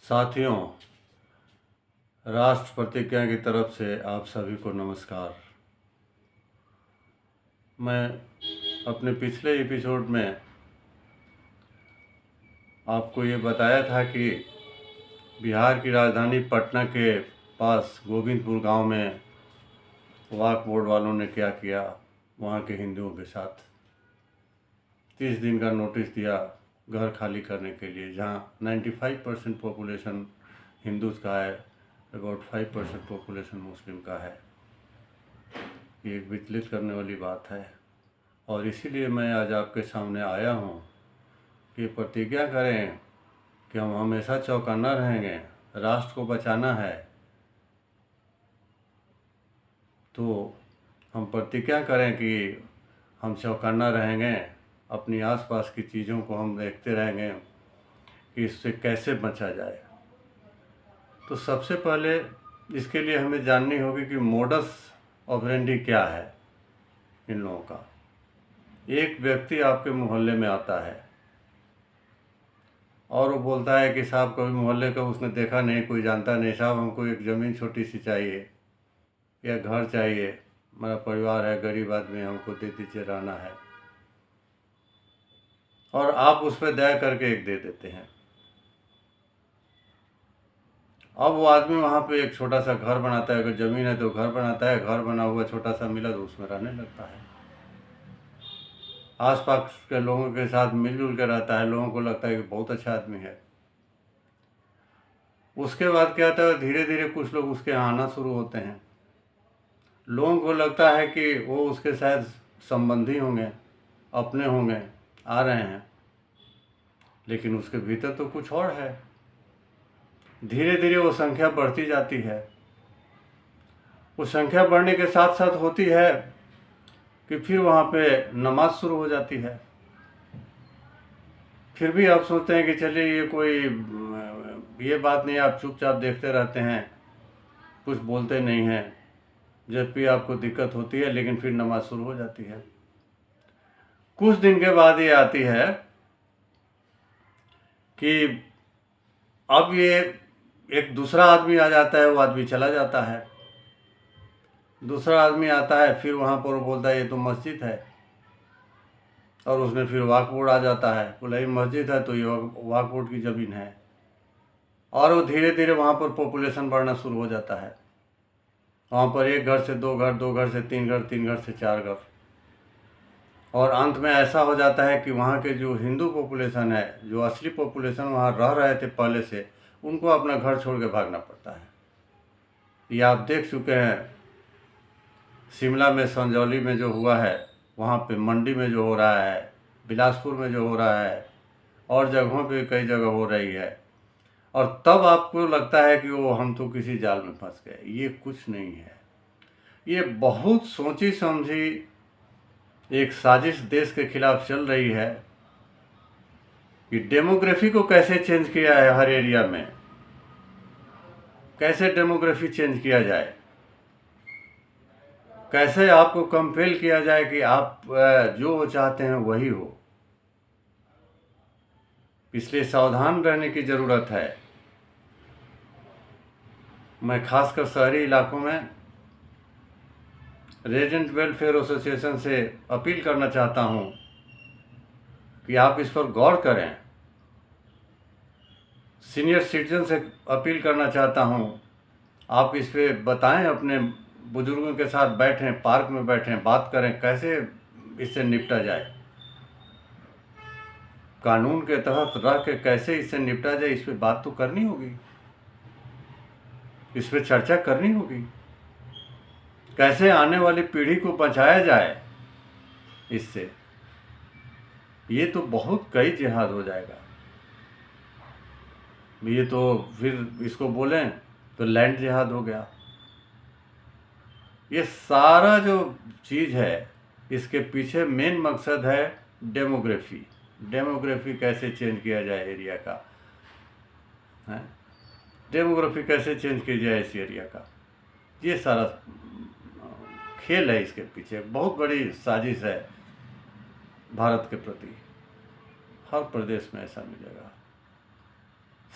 साथियों, राष्ट्र प्रतिज्ञा की तरफ से आप सभी को नमस्कार। मैं अपने पिछले एपिसोड में आपको ये बताया था कि बिहार की राजधानी पटना के पास गोविंदपुर गांव में वक्फ बोर्ड वालों ने क्या किया वहां के हिंदुओं के साथ। 30 दिन का नोटिस दिया घर खाली करने के लिए, जहां 95% पॉपुलेशन हिंदूज का है, अबाउट 5% पॉपुलेशन मुस्लिम का है। ये एक विचलित करने वाली बात है और इसीलिए मैं आज आपके सामने आया हूँ कि प्रतिज्ञा करें कि हम हमेशा चौकन्ना रहेंगे, राष्ट्र को बचाना है। तो हम प्रतिज्ञा करें कि हम चौकन्ना रहेंगे, अपनी आसपास की चीज़ों को हम देखते रहेंगे कि इससे कैसे बचा जाए। तो सबसे पहले इसके लिए हमें जाननी होगी कि मोडस ऑपरेंडी क्या है इन लोगों का। एक व्यक्ति आपके मोहल्ले में आता है और वो बोलता है कि साहब कभी मोहल्ले का उसने देखा नहीं, कोई जानता नहीं, साहब हमको एक ज़मीन छोटी सी चाहिए या घर चाहिए, हमारा परिवार है, गरीब आदमी, हमको दे दीजिए, रहना है। और आप उस पर दया करके एक दे देते हैं। अब वो आदमी वहाँ पे एक छोटा सा घर बनाता है, अगर ज़मीन है तो घर बनाता है, घर बना हुआ छोटा सा मिला तो उसमें रहने लगता है, आसपास के लोगों के साथ मिलजुल कर रहता है, लोगों को लगता है कि बहुत अच्छा आदमी है। उसके बाद क्या होता है, धीरे धीरे कुछ लोग उसके यहाँ आना शुरू होते हैं। लोगों को लगता है कि वो उसके शायद संबंधी होंगे, अपने होंगे, आ रहे हैं, लेकिन उसके भीतर तो कुछ और है। धीरे धीरे वो संख्या बढ़ती जाती है। वो संख्या बढ़ने के साथ साथ होती है कि फिर वहाँ पे नमाज शुरू हो जाती है। फिर भी आप सोचते हैं कि चलिए ये बात नहीं, आप चुपचाप देखते रहते हैं, कुछ बोलते नहीं हैं, जब भी आपको दिक्कत होती है, लेकिन फिर नमाज शुरू हो जाती है। कुछ दिन के बाद ये आती है कि अब ये एक दूसरा आदमी आ जाता है, वो आदमी चला जाता है, दूसरा आदमी आता है, फिर वहाँ पर वो बोलता है ये तो मस्जिद है, और उसमें फिर वक्फ बोर्ड आ जाता है, बोला ये मस्जिद है तो ये वक्फ बोर्ड की ज़मीन है। और वो धीरे धीरे वहाँ पर पॉपुलेशन बढ़ना शुरू हो जाता है। वहाँ पर एक घर से दो घर, दो घर से तीन घर, तीन घर से चार घर, और अंत में ऐसा हो जाता है कि वहाँ के जो हिंदू पॉपुलेशन है, जो असली पॉपुलेशन वहाँ रह रहे थे पहले से, उनको अपना घर छोड़ के भागना पड़ता है। ये आप देख चुके हैं, शिमला में संजौली में जो हुआ है, वहाँ पे मंडी में जो हो रहा है, बिलासपुर में जो हो रहा है, और जगहों पे कई जगह हो रही है। और तब आपको लगता है कि वो हम तो किसी जाल में फंस गए। ये कुछ नहीं है, ये बहुत सोची समझी एक साजिश देश के खिलाफ चल रही है कि डेमोग्राफी को कैसे चेंज किया है हर एरिया में, कैसे डेमोग्राफी चेंज किया जाए, कैसे आपको कंपेल किया जाए कि आप जो चाहते हैं वही हो। इसलिए सावधान रहने की ज़रूरत है। मैं खासकर शहरी इलाकों में रेजिडेंट वेलफेयर एसोसिएशन से अपील करना चाहता हूं कि आप इस पर गौर करें। सीनियर सिटीजन से अपील करना चाहता हूं, आप इस पे बताएं, अपने बुजुर्गों के साथ बैठें, पार्क में बैठें, बात करें कैसे इससे निपटा जाए, कानून के तहत रह के कैसे इससे निपटा जाए। इस पर बात तो करनी होगी, इस पर चर्चा करनी होगी, कैसे आने वाली पीढ़ी को बचाया जाए इससे। ये तो बहुत कई जिहाद हो जाएगा। ये तो फिर इसको बोलें तो लैंड जिहाद हो गया। ये सारा जो चीज़ है, इसके पीछे मेन मकसद है डेमोग्राफी। डेमोग्राफी कैसे चेंज किया जाए एरिया का, है, डेमोग्राफी कैसे चेंज की जाए इस एरिया का। ये सारा खेल है, इसके पीछे बहुत बड़ी साजिश है भारत के प्रति। हर प्रदेश में ऐसा मिलेगा।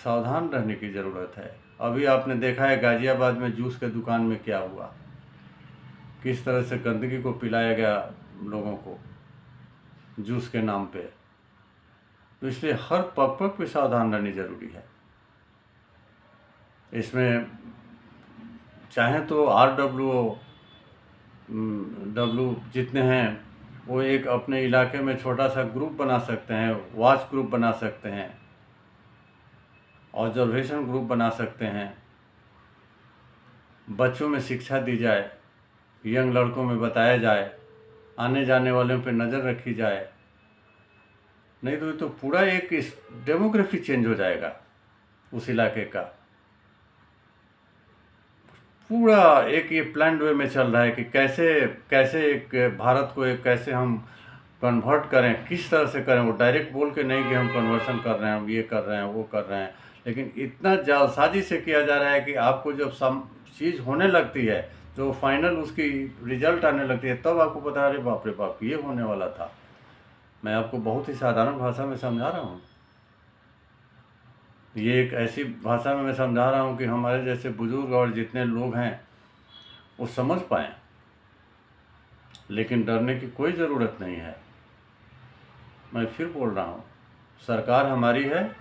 सावधान रहने की ज़रूरत है। अभी आपने देखा है गाज़ियाबाद में जूस के दुकान में क्या हुआ, किस तरह से गंदगी को पिलाया गया लोगों को जूस के नाम पे। तो इसलिए हर पग पग पे सावधान रहनी ज़रूरी है। इसमें चाहें तो डब्ल्यू जितने हैं वो एक अपने इलाके में छोटा सा ग्रुप बना सकते हैं, वॉच ग्रुप बना सकते हैं, ऑब्जर्वेशन ग्रुप बना सकते हैं। बच्चों में शिक्षा दी जाए, यंग लड़कों में बताया जाए, आने जाने वालों पे नज़र रखी जाए। नहीं तो ये तो पूरा एक इस डेमोग्राफी चेंज हो जाएगा उस इलाके का। पूरा एक ये प्लान्ड वे में चल रहा है कि कैसे कैसे एक भारत को एक कैसे हम कन्वर्ट करें, किस तरह से करें। वो डायरेक्ट बोल के नहीं कि हम कन्वर्सन कर रहे हैं, हम ये कर रहे हैं, वो कर रहे हैं, लेकिन इतना जालसाजी से किया जा रहा है कि आपको जब सम चीज़ होने लगती है, जो फाइनल उसकी रिजल्ट आने लगती है, तब आपको पता है अरे बाप रे बाप ये होने वाला था। मैं आपको बहुत ही साधारण भाषा में समझा रहा हूँ। ये एक ऐसी भाषा में मैं समझा रहा हूँ कि हमारे जैसे बुजुर्ग और जितने लोग हैं वो समझ पाएँ। लेकिन डरने की कोई ज़रूरत नहीं है। मैं फिर बोल रहा हूँ, सरकार हमारी है,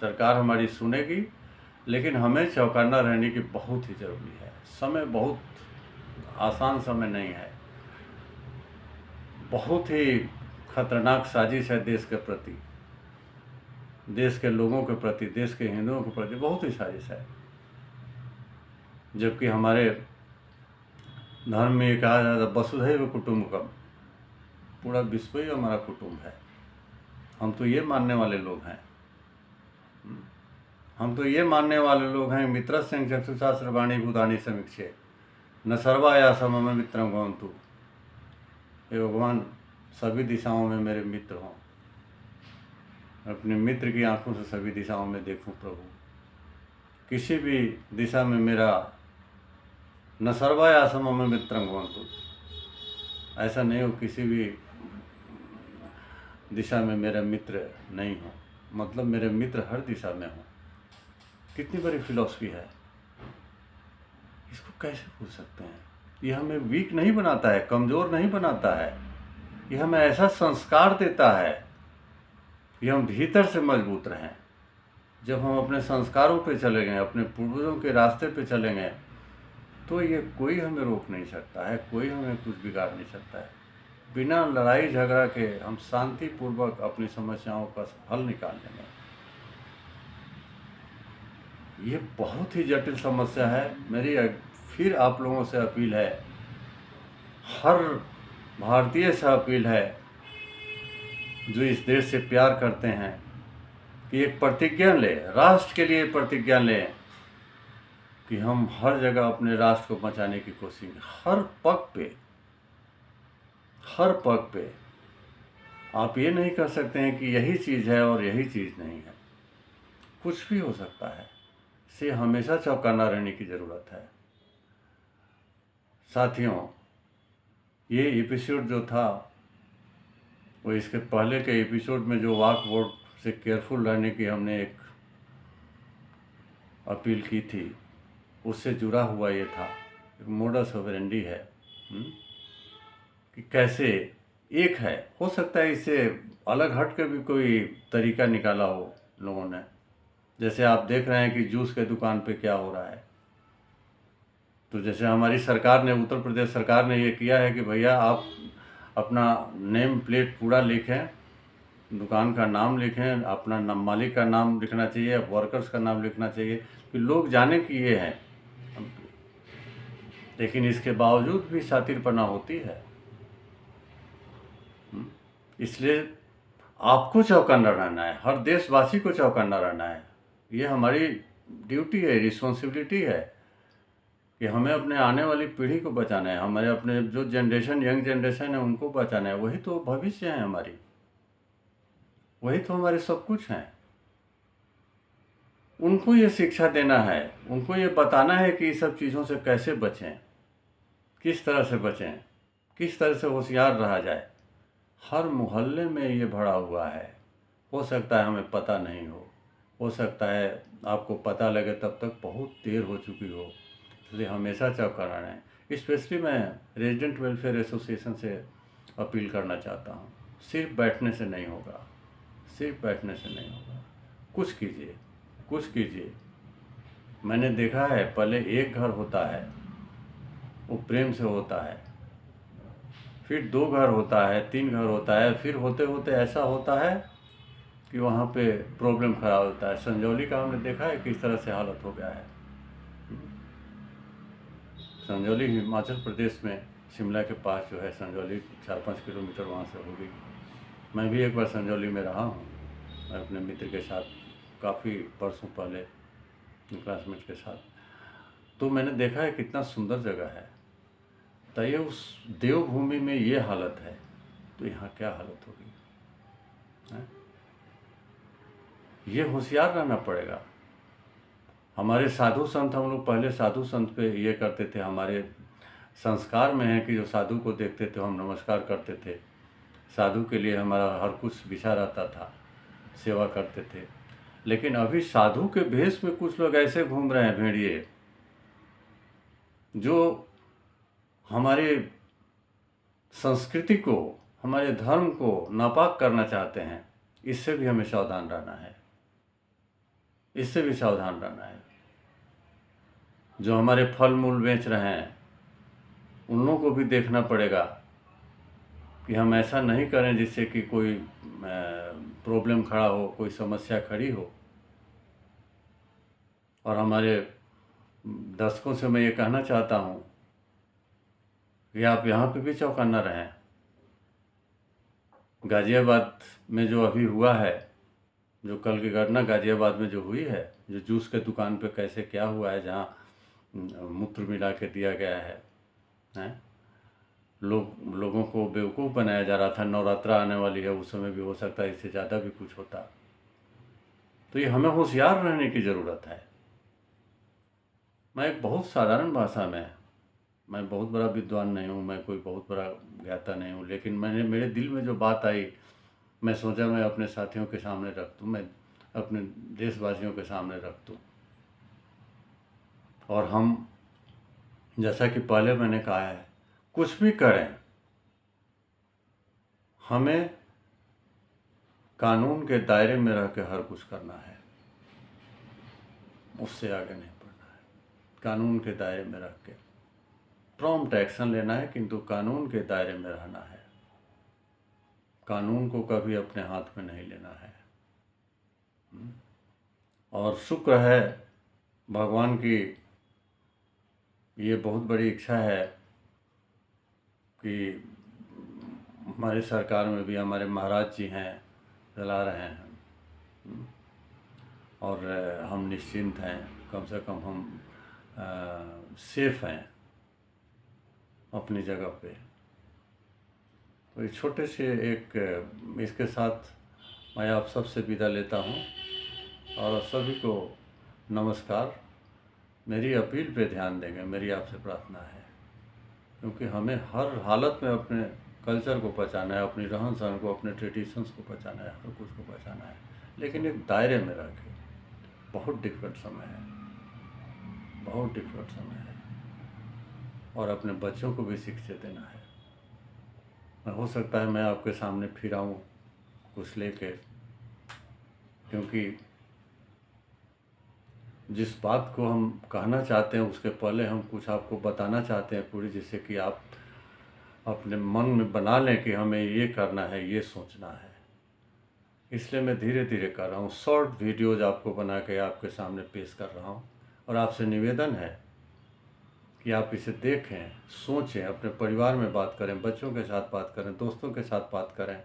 सरकार हमारी सुनेगी, लेकिन हमें चौकन्ना रहने की बहुत ही ज़रूरी है। समय बहुत आसान समय नहीं है, बहुत ही खतरनाक साजिश है देश के प्रति, देश के लोगों के प्रति, देश के हिंदुओं के प्रति बहुत ही साजिश है। जबकि हमारे धर्म में ये कहा जाता है वसुधैव कुटुंबकम, पूरा विश्व ही हमारा कुटुंब है। हम तो ये मानने वाले लोग हैं, हम तो ये मानने वाले लोग हैं, मित्रस्य चक्षुषा सर्वाणि भूतानि समीक्षे न सर्वाया समम मित्रम भवन्तु। हे भगवान, सभी दिशाओं में मेरे मित्र हों, अपने मित्र की आंखों से सभी दिशाओं में देखूं प्रभु। किसी भी दिशा में मेरा न सर्वाया समम मित्रम भवन्तु, ऐसा नहीं हो किसी भी दिशा में मेरा मित्र नहीं हो, मतलब मेरे मित्र हर दिशा में हो। कितनी बड़ी फिलॉसफी है, इसको कैसे भूल सकते हैं। ये हमें वीक नहीं बनाता है, कमज़ोर नहीं बनाता है, ये हमें ऐसा संस्कार देता है कि हम भीतर से मजबूत रहें। जब हम अपने संस्कारों पे चले गए, अपने पूर्वजों के रास्ते पे चले गए, तो ये कोई हमें रोक नहीं सकता है, कोई हमें कुछ बिगाड़ नहीं सकता है। बिना लड़ाई झगड़ा के हम शांतिपूर्वक अपनी समस्याओं का हल निकाल लेंगे। ये बहुत ही जटिल समस्या है। मेरी फिर आप लोगों से अपील है, हर भारतीय से अपील है जो इस देश से प्यार करते हैं, कि एक प्रतिज्ञा लें, राष्ट्र के लिए प्रतिज्ञा लें कि हम हर जगह अपने राष्ट्र को बचाने की कोशिश, हर पग पे। आप ये नहीं कर सकते हैं कि यही चीज़ है और यही चीज़ नहीं है, कुछ भी हो सकता है। इसे हमेशा चौकन्ना रहने की ज़रूरत है। साथियों, ये एपिसोड जो था वो इसके पहले के एपिसोड में जो वाक बोर्ड से केयरफुल रहने की हमने एक अपील की थी, उससे जुड़ा हुआ ये था। एक मोडस ऑपरेंडी है कि कैसे एक है, हो सकता है इससे अलग हट के भी कोई तरीका निकाला हो लोगों ने। जैसे आप देख रहे हैं कि जूस के दुकान पे क्या हो रहा है। तो जैसे हमारी सरकार ने, उत्तर प्रदेश सरकार ने ये किया है कि भैया आप अपना नेम प्लेट पूरा लिखें, दुकान का नाम लिखें, अपना मालिक का नाम लिखना चाहिए, वर्कर्स का नाम लिखना चाहिए कि लोग जाने कि ये हैं। लेकिन इसके बावजूद भी शातिरपना होती है। इसलिए आपको चौकन्ना रहना है, हर देशवासी को चौकन्ना रहना है। ये हमारी ड्यूटी है, रिस्पॉन्सिबिलिटी है कि हमें अपने आने वाली पीढ़ी को बचाना है, हमारे अपने जो जनरेशन, यंग जनरेशन है, उनको बचाना है। वही तो भविष्य है हमारी, वही तो हमारे सब कुछ हैं। उनको ये शिक्षा देना है, उनको ये बताना है कि इस सब चीज़ों से कैसे बचें, किस तरह से बचें, किस तरह से होशियार रहा जाए। हर मोहल्ले में ये भरा हुआ है, हो सकता है हमें पता नहीं हो हो सकता है आपको पता लगे तब तक बहुत देर हो चुकी हो, इसलिए हमेशा चौकन्ना रहें। स्पेशली मैं रेजिडेंट वेलफेयर एसोसिएशन से अपील करना चाहता हूँ, सिर्फ बैठने से नहीं होगा, सिर्फ बैठने से नहीं होगा, कुछ कीजिए, कुछ कीजिए। मैंने देखा है पहले एक घर होता है, वो प्रेम से होता है, फिर 2 घर होता है, 3 घर होता है, फिर होते होते ऐसा होता है कि वहाँ पे प्रॉब्लम खड़ा होता है। संजौली का हमने देखा है किस तरह से हालत हो गया है। संजौली हिमाचल प्रदेश में शिमला के पास जो है संजौली 4-5 किलोमीटर वहाँ से होगी। मैं भी एक बार संजौली में रहा हूँ, मैं अपने मित्र के साथ काफ़ी वर्षों पहले, क्लासमेट के साथ। तो मैंने देखा है कितना सुंदर जगह है। तो ये उस देवभूमि में ये हालत है, तो यहाँ क्या हालत होगी? हैं? ये होशियार रहना पड़ेगा। हमारे साधु संत, हम लोग पहले साधु संत पे ये करते थे, हमारे संस्कार में है कि जो साधु को देखते थे हम नमस्कार करते थे, साधु के लिए हमारा हर कुछ बिछा रहता था, सेवा करते थे। लेकिन अभी साधु के भेष में कुछ लोग ऐसे घूम रहे हैं भेड़िए, जो हमारे संस्कृति को, हमारे धर्म को नापाक करना चाहते हैं। इससे भी हमें सावधान रहना है, इससे भी सावधान रहना है। जो हमारे फल मूल बेच रहे हैं उन लोगों को भी देखना पड़ेगा कि हम ऐसा नहीं करें जिससे कि कोई प्रॉब्लम खड़ा हो, कोई समस्या खड़ी हो। और हमारे दर्शकों से मैं ये कहना चाहता हूँ कि आप यहाँ पे भी चौकन्ना रहें। गाज़ियाबाद में जो अभी हुआ है, जो कल की घटना गाज़ियाबाद में जो हुई है, जो जूस के दुकान पे कैसे क्या हुआ है, जहाँ मूत्र मिला के दिया गया है, हैं? लोगों को बेवकूफ़ बनाया जा रहा था। नवरात्रा आने वाली है, उस समय भी हो सकता है इससे ज़्यादा भी कुछ होता। तो ये हमें होशियार रहने की ज़रूरत है। मैं एक बहुत साधारण भाषा में, मैं बहुत बड़ा विद्वान नहीं हूँ, मैं कोई बहुत बड़ा ज्ञाता नहीं हूँ, लेकिन मेरे दिल में जो बात आई, मैं सोचा मैं अपने साथियों के सामने रख दूँ, मैं अपने देशवासियों के सामने रख दूँ। और हम, जैसा कि पहले मैंने कहा है, कुछ भी करें, हमें कानून के दायरे में रह के हर कुछ करना है, उससे आगे नहीं बढ़ना है। कानून के दायरे में रह के प्रॉम्प्ट एक्शन लेना है, किंतु कानून के दायरे में रहना है। कानून को कभी अपने हाथ में नहीं लेना है। और शुक्र है भगवान की ये बहुत बड़ी इच्छा है कि हमारे सरकार में भी हमारे महाराज जी हैं, चला रहे हैं, और हम निश्चिंत हैं, कम से कम हम सेफ हैं अपनी जगह पे। तो एक छोटे से इसके साथ मैं आप सबसे विदा लेता हूँ और सभी को नमस्कार। मेरी अपील पे ध्यान देंगे, मेरी आपसे प्रार्थना है, क्योंकि हमें हर हालत में अपने कल्चर को बचाना है, अपनी रहन सहन को, अपने ट्रेडिशंस को बचाना है, हर कुछ को बचाना है, लेकिन एक दायरे में रह के। बहुत डिफिकल्ट समय है, बहुत डिफिकल्ट समय है, और अपने बच्चों को भी शिक्षा देना है। हो सकता है मैं आपके सामने फिर आऊँ कुछ लेके, क्योंकि जिस बात को हम कहना चाहते हैं उसके पहले हम कुछ आपको बताना चाहते हैं पूरी, जिससे कि आप अपने मन में बना लें कि हमें ये करना है, ये सोचना है। इसलिए मैं धीरे धीरे कर रहा हूँ, शॉर्ट वीडियोज़ आपको बना के आपके सामने पेश कर रहा हूँ। और आपसे निवेदन है कि आप इसे देखें, सोचें, अपने परिवार में बात करें, बच्चों के साथ बात करें, दोस्तों के साथ बात करें,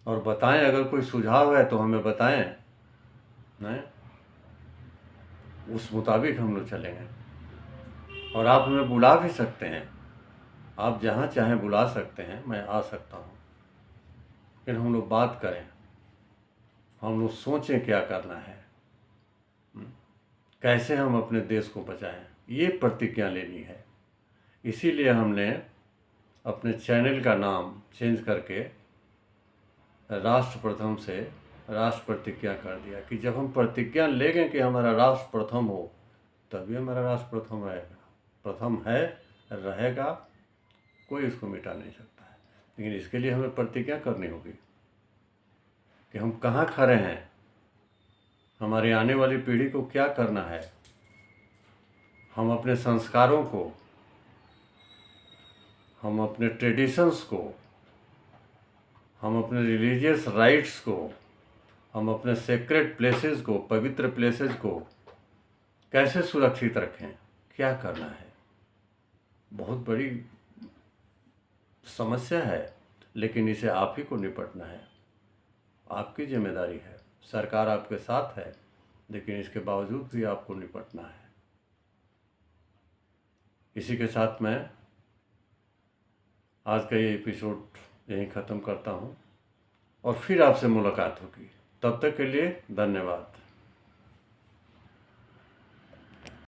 और बताएं। अगर कोई सुझाव है तो हमें बताएं, नहीं उस मुताबिक हम लोग चलेंगे। और आप हमें बुला भी सकते हैं, आप जहाँ चाहें बुला सकते हैं, मैं आ सकता हूँ। फिर हम लोग बात करें, हम लोग सोचें क्या करना है, कैसे हम अपने देश को बचाएं, ये प्रतिज्ञा लेनी है। इसीलिए हमने अपने चैनल का नाम चेंज करके राष्ट्र प्रथम से राष्ट्र प्रतिज्ञा कर दिया कि जब हम प्रतिज्ञा लेंगे कि हमारा राष्ट्र प्रथम हो, तभी हमारा राष्ट्र प्रथम रहेगा। प्रथम है, रहेगा, कोई इसको मिटा नहीं सकता है। लेकिन इसके लिए हमें प्रतिज्ञा करनी होगी कि हम कहाँ खड़े हैं, हमारी आने वाली पीढ़ी को क्या करना है। हम अपने संस्कारों को, हम अपने ट्रेडिशंस को, हम अपने रिलीजियस राइट्स को, हम अपने सेक्रेड प्लेसेस को, पवित्र प्लेसेस को कैसे सुरक्षित रखें, क्या करना है। बहुत बड़ी समस्या है, लेकिन इसे आप ही को निपटना है। आपकी जिम्मेदारी है। सरकार आपके साथ है, लेकिन इसके बावजूद भी आपको निपटना है। इसी के साथ मैं आज का ये एपिसोड यहीं ख़त्म करता हूँ और फिर आपसे मुलाकात होगी। तब तक के लिए धन्यवाद।